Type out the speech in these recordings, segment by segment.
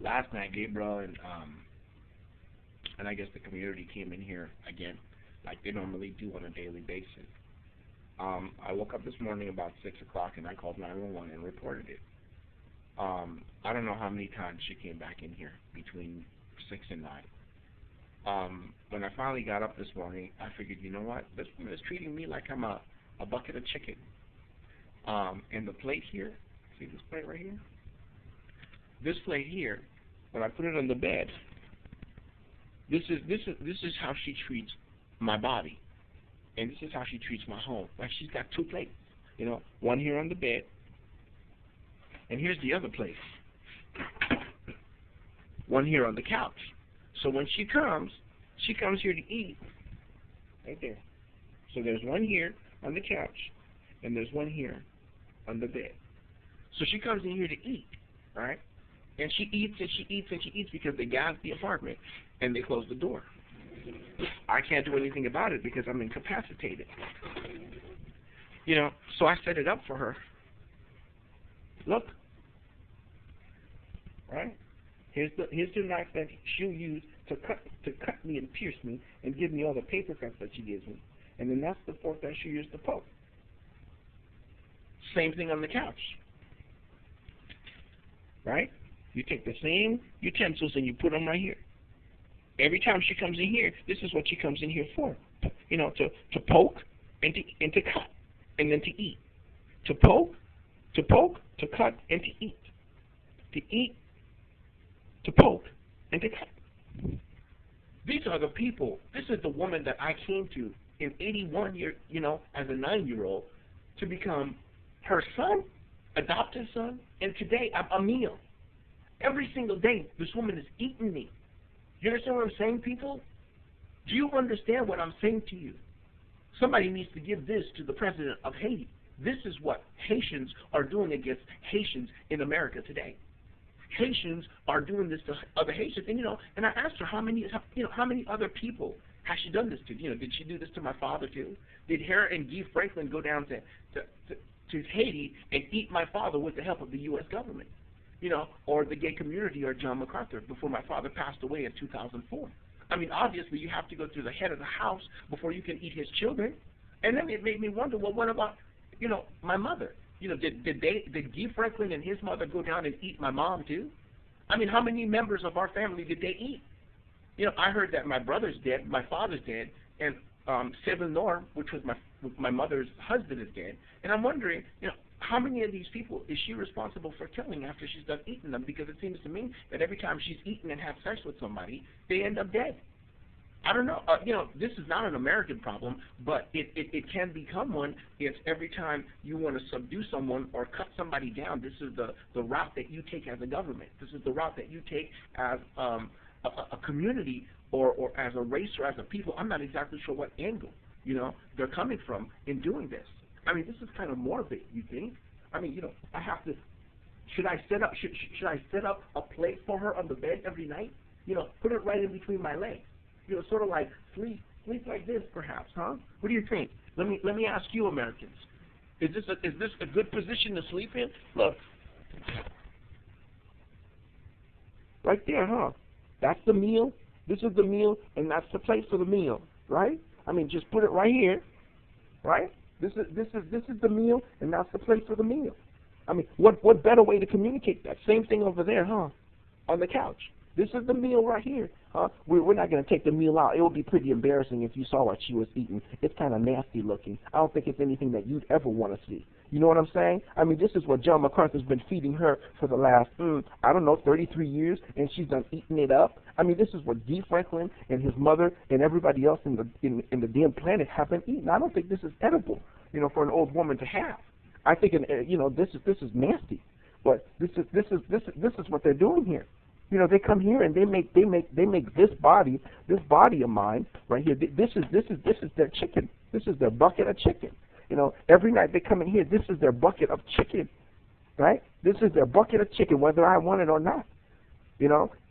last night, Gabriel and I guess the community came in here again, like they normally do on a daily basis. I woke up this morning about 6 o'clock and I called 911 and reported it. I don't know how many times she came back in here between 6 and 9. When I finally got up this morning, I figured, you know what? This woman is treating me like I'm a bucket of chicken. And the plate here, see this plate right here? This plate here, when I put it on the bed, this is how she treats my body, and this is how she treats my home. Like she's got two plates, you know, one here on the bed, and here's the other plate, one here on the couch. So when she comes here to eat, right there. So there's one here on the couch, and there's one here on the bed. So she comes in here to eat, right? And she eats and she eats and she eats because they gas the apartment and they close the door. I can't do anything about it because I'm incapacitated. You know, so I set it up for her. Look. Right? Here's the knife that she'll use to cut me and pierce me and give me all the paper cuts that she gives me. And then that's the fork that she'll use to poke. Same thing on the couch. Right? You take the same utensils and you put them right here. Every time she comes in here, this is what she comes in here for. You know, to poke and to cut and then to eat. To poke, to cut, and to eat. To eat, to poke, and to cut. These are the people. This is the woman that I came to in 81 years, you know, as a 9-year-old, to become her son, adopted son, and today I'm a meal. Every single day, this woman is eating me. You understand what I'm saying, people? Do you understand what I'm saying to you? Somebody needs to give this to the president of Haiti. This is what Haitians are doing against Haitians in America today. Haitians are doing this to other Haitians, and and I asked her how many other people has she done this to? Did she do this to my father too? Did her and Guy Franklin go down to Haiti and eat my father with the help of the U.S. government? Or the gay community, or John MacArthur before my father passed away in 2004. I mean, obviously you have to go through the head of the house before you can eat his children. And then it made me wonder, well, what about, my mother? Did Guy Franklin and his mother go down and eat my mom too? I mean, how many members of our family did they eat? I heard that my brother's dead, my father's dead, and Civil Norm, which was my mother's husband, is dead. And I'm wondering, how many of these people is she responsible for killing after she's done eating them? Because it seems to me that every time she's eaten and had sex with somebody, they end up dead. I don't know. This is not an American problem, but it can become one if every time you want to subdue someone or cut somebody down, this is the route that you take as a government. This is the route that you take as a community or as a race or as a people. I'm not exactly sure what angle, they're coming from in doing this. I mean, this is kind of morbid, you think? I mean, I have to. Should I set up a plate for her on the bed every night? Put it right in between my legs. Sort of like sleep like this, perhaps, huh? What do you think? Let me ask you, Americans. Is this a good position to sleep in? Look, right there, huh? That's the meal. This is the meal, and that's the plate for the meal, right? I mean, just put it right here, right? This is the meal, and that's the plate for the meal. I mean, what better way to communicate that? Same thing over there, huh? On the couch. This is the meal right here, huh? We're not going to take the meal out. It would be pretty embarrassing if you saw what she was eating. It's kind of nasty looking. I don't think it's anything that you'd ever want to see. You know what I'm saying? I mean, this is what John MacArthur's been feeding her for the last, 33 years, and she's done eating it up. I mean, this is what Guy Franklin and his mother and everybody else in the damn planet have been eating. I don't think this is edible, for an old woman to have. I think, this is nasty. But this is what they're doing here. They come here and they make this body of mine right here. This is their chicken. This is their bucket of chicken. Every night they come in here. This is their bucket of chicken, right? This is their bucket of chicken, whether I want it or not.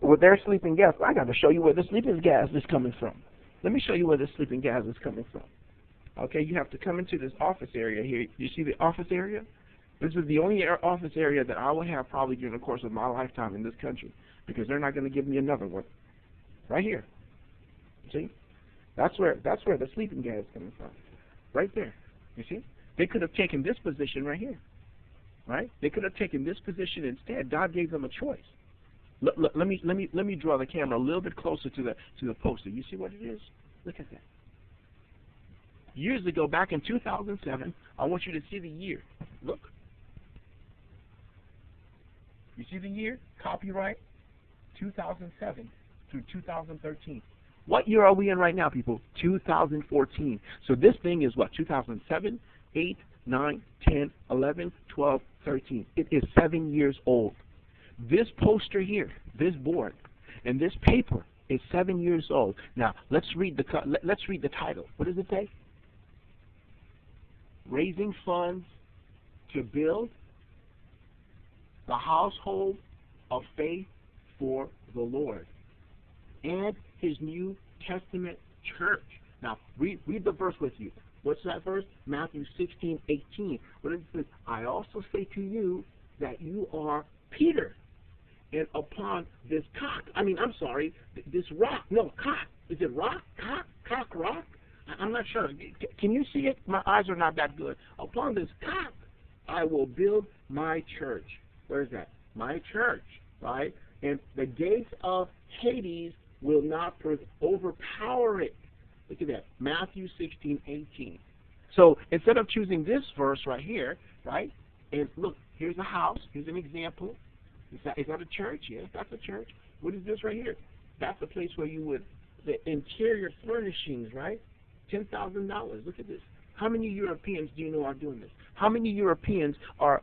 With their sleeping gas, I got to show you where the sleeping gas is coming from. Let me show you where the sleeping gas is coming from. Okay, you have to come into this office area here. You see the office area? This is the only office area that I will have probably during the course of my lifetime in this country, because they're not going to give me another one. Right here. See? That's where the sleeping gas is coming from. Right there. You see? They could have taken this position right here. Right? They could have taken this position instead. God gave them a choice. Let me draw the camera a little bit closer to the poster. You see what it is? Look at that. Years ago, back in 2007, I want you to see the year. Look. You see the year? Copyright 2007 through 2013. What year are we in right now, people? 2014. So this thing is what? 2007, 8, 9, 10, 11, 12, 13. It is 7 years old. This poster here, this board, and this paper is 7 years old. Now let's read the title. What does it say? Raising funds to build the household of faith for the Lord and His New Testament church. Now read the verse with you. What's that verse? Matthew 16:18. What does it say? I also say to you that you are Peter, and upon this this rock. No, cock. Is it rock? Cock, rock? I'm not sure. Can you see it? My eyes are not that good. Upon this cock, I will build my church. Where is that? My church, right? And the gates of Hades will not overpower it. Look at that. Matthew 16:18. So instead of choosing this verse right here, right? And look, here's a house. Here's an example. Is that a church? Yes, that's a church. What is this right here? That's a place where you would, the interior furnishings, right? $10,000. Look at this. How many Europeans do you know are doing this? How many Europeans are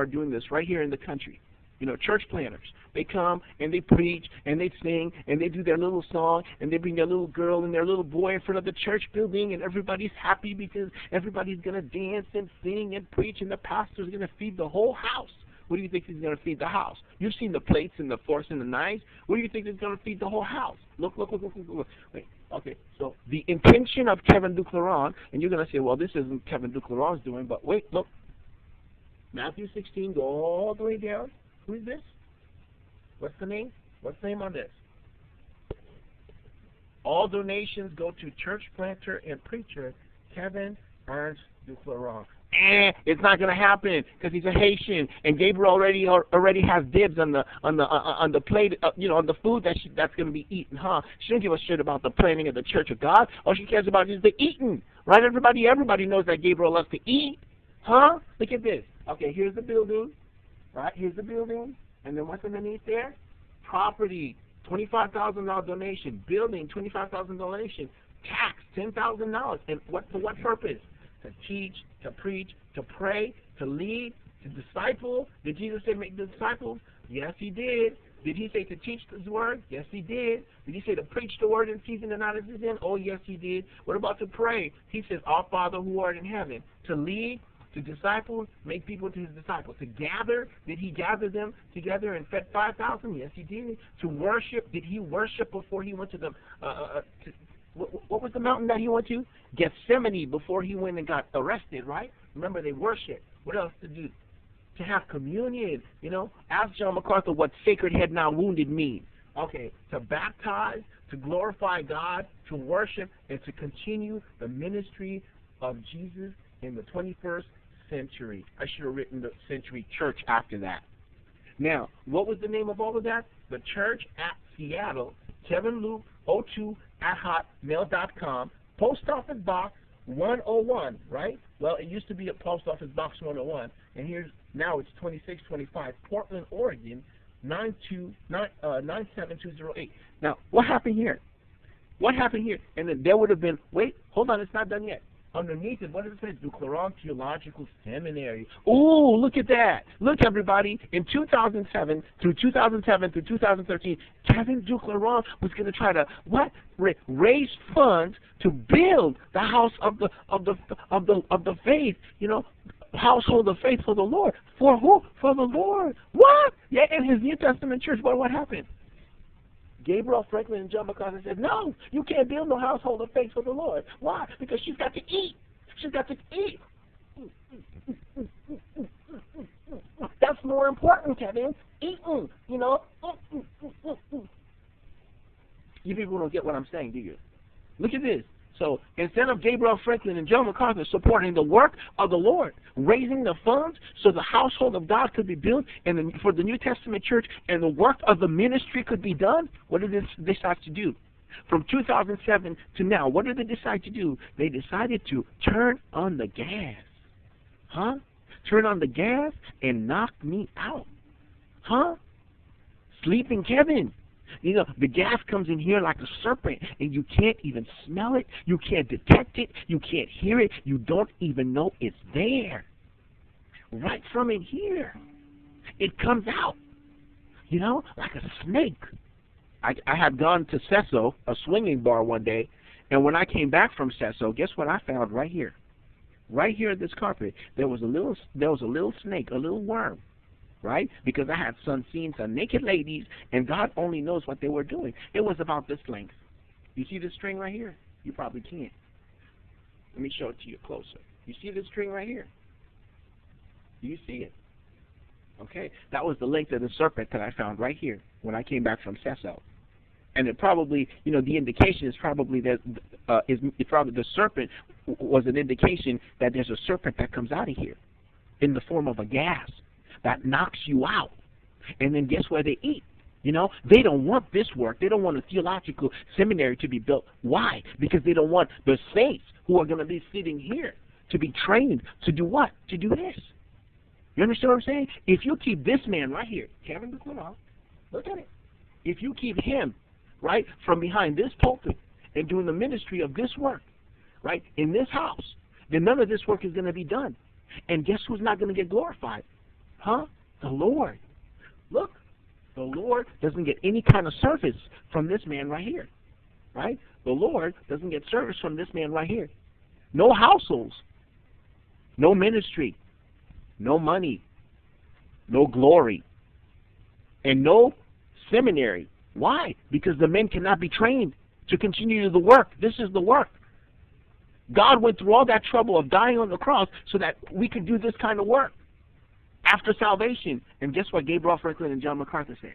doing this right here in the country? You know, church planners. They come and they preach and they sing and they do their little song and they bring their little girl and their little boy in front of the church building, and everybody's happy because everybody's going to dance and sing and preach, and the pastor's going to feed the whole house. What do you think he's going to feed the house? You've seen the plates and the forks and the knives. What do you think is going to feed the whole house? Look. Wait. Okay, so the intention of Kevin Duclairon, and you're going to say, well, this isn't Kevin Duclairon's doing, but wait, look. Matthew 16, go all the way down. Who is this? What's the name? What's the name on this? All donations go to church planter and preacher Kevin ERNST Duclairon. It's not going to happen because he's a Haitian, and Gabriel already has dibs on the plate, on the food that's going to be eaten, huh? She don't give a shit about the planning of the Church of God. All she cares about is the eating, right? Everybody knows that Gabriel loves to eat, huh? Look at this. Okay, here's the building, right? Here's the building, and then what's underneath there? Property, $25,000 donation. Building, $25,000 donation. Tax, $10,000. And for what purpose? To teach, to preach, to pray, to lead, to disciple. Did Jesus say make disciples? Yes, He did. Did He say to teach His word? Yes, He did. Did He say to preach the word in season and out of season? Oh, yes, He did. What about to pray? He says, Our Father who art in heaven. To lead, to disciple, make people to His disciples. To gather, did He gather them together and fed 5,000? Yes, He did. To worship, did He worship before He went to the what was the mountain that He went to? Gethsemane, before He went and got arrested, right? Remember, they worship. What else to do? To have communion, Ask John MacArthur what sacred head now wounded mean. Okay, to baptize, to glorify God, to worship, and to continue the ministry of Jesus in the 21st century. I should have written the century church after that. Now, what was the name of all of that? The Church at Seattle, Kevin Luke 02@hotmail.com, Post Office Box 101, right? Well, it used to be a Post Office Box 101, and now it's 2625, Portland, Oregon, 97208. Now, what happened here? And then there would have been, wait, hold on, it's not done yet. Underneath it, what does it say? Duclairon Theological Seminary. Ooh, look at that. Look, everybody. In 2007 through 2013, Kevin Duclairon was going to try to raise funds to build the house of the faith. Household of faith for the Lord. For who? For the Lord. What? Yeah, in His New Testament church. What happened? Gabriel, Franklin, and John MacArthur said, no, you can't build no household of faith for the Lord. Why? Because she's got to eat. She's got to eat. more important, Kevin. Eating, you know. You people don't get what I'm saying, do you? Look at this. So instead of Gabriel Franklin and John MacArthur supporting the work of the Lord, raising the funds so the household of God could be built and for the New Testament church and the work of the ministry could be done, what did they decide to do? From 2007 to now, what did they decide to do? They decided to turn on the gas. Huh? Turn on the gas and knock me out. Huh? Sleeping Kevin. You know, the gas comes in here like a serpent, and you can't even smell it. You can't detect it. You can't hear it. You don't even know it's there. Right from in here. It comes out, you know, like a snake. I had gone to Cesso, a swinging bar one day, and when I came back from Cesso, guess what I found right here? Right here at this carpet, there was a little snake, a little worm. Right? Because I had seen some naked ladies, and God only knows what they were doing. It was about this length. You see this string right here? You probably can't. Let me show it to you closer. You see this string right here? Do you see it? Okay? That was the length of the serpent that I found right here when I came back from Cesso. And it probably, you know, the indication is probably that the serpent was an indication that there's a serpent that comes out of here in the form of a gas that knocks you out. And then guess where they eat? You know, they don't want this work. They don't want a theological seminary to be built. Why? Because they don't want the saints who are going to be sitting here to be trained to do what? To do this. You understand what I'm saying? If you keep this man right here, Kevin Duclairon, look at it. If you keep him, right, from behind this pulpit and doing the ministry of this work, right, in this house, then none of this work is going to be done. And guess who's not going to get glorified? Huh? The Lord. Look, the Lord doesn't get any kind of service from this man right here. Right? The Lord doesn't get service from this man right here. No households. No ministry. No money. No glory. And no seminary. Why? Because the men cannot be trained to continue the work. This is the work. God went through all that trouble of dying on the cross so that we could do this kind of work. After salvation. And guess what Gabriel Franklin and John MacArthur said?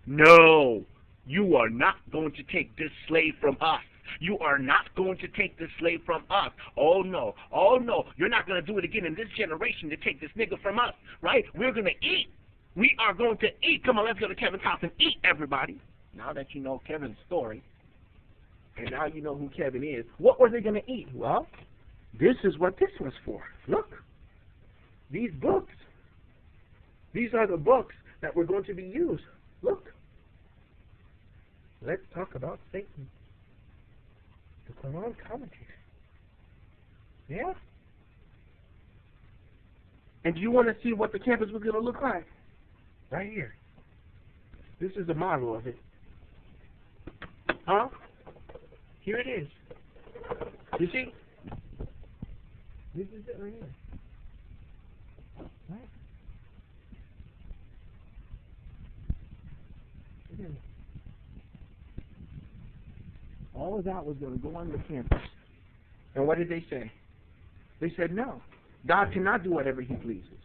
No, you are not going to take this slave from us. You are not going to take this slave from us. Oh no, you're not going to do it again in this generation to take this nigga from us, right? We're going to eat. We are going to eat. Come on, let's go to Kevin's house and eat, everybody. Now that you know Kevin's story, and now you know who Kevin is, what were they going to eat? Well, this is what this was for. Look, these books. These are the books that were going to be used. Look. Let's talk about Satan. The Quran commentary. Yeah? And do you want to see what the campus was going to look like? Right here. This is a model of it. Huh? Here it is. You see? This is it right here. Right? All of that was going to go on the campus. And what did they say? They said, no, God cannot do whatever he pleases.